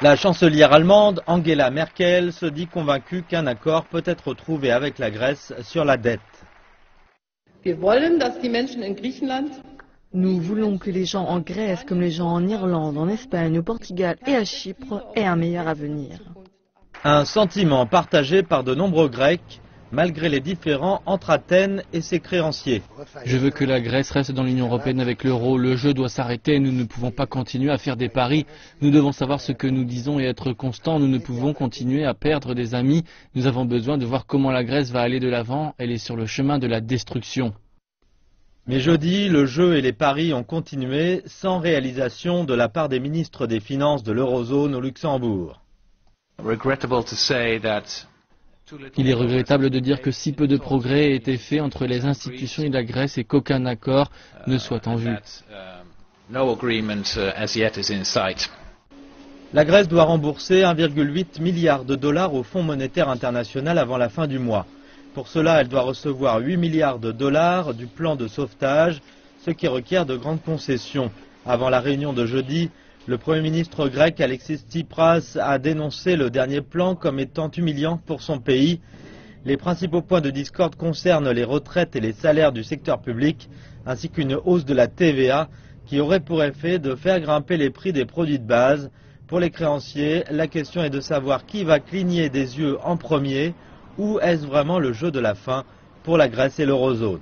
La chancelière allemande Angela Merkel se dit convaincue qu'un accord peut être trouvé avec la Grèce sur la dette. Nous voulons que les gens en Grèce, comme les gens en Irlande, en Espagne, au Portugal et à Chypre aient un meilleur avenir. Un sentiment partagé par de nombreux Grecs, malgré les différends entre Athènes et ses créanciers. Je veux que la Grèce reste dans l'Union européenne avec l'euro. Le jeu doit s'arrêter. Nous ne pouvons pas continuer à faire des paris. Nous devons savoir ce que nous disons et être constants. Nous ne pouvons continuer à perdre des amis. Nous avons besoin de voir comment la Grèce va aller de l'avant. Elle est sur le chemin de la destruction. Mais jeudi, le jeu et les paris ont continué sans réalisation de la part des ministres des Finances de l'Eurozone au Luxembourg. Il est regrettable de dire que si peu de progrès a été fait entre les institutions et la Grèce et qu'aucun accord ne soit en vue. La Grèce doit rembourser 1,8 milliard de dollars au Fonds monétaire international avant la fin du mois. Pour cela, elle doit recevoir 8 milliards de dollars du plan de sauvetage, ce qui requiert de grandes concessions. Avant la réunion de jeudi, le Premier ministre grec Alexis Tsipras a dénoncé le dernier plan comme étant humiliant pour son pays. Les principaux points de discorde concernent les retraites et les salaires du secteur public, ainsi qu'une hausse de la TVA qui aurait pour effet de faire grimper les prix des produits de base. Pour les créanciers, la question est de savoir qui va cligner des yeux en premier, ou est-ce vraiment le jeu de la fin pour la Grèce et l'Eurozone.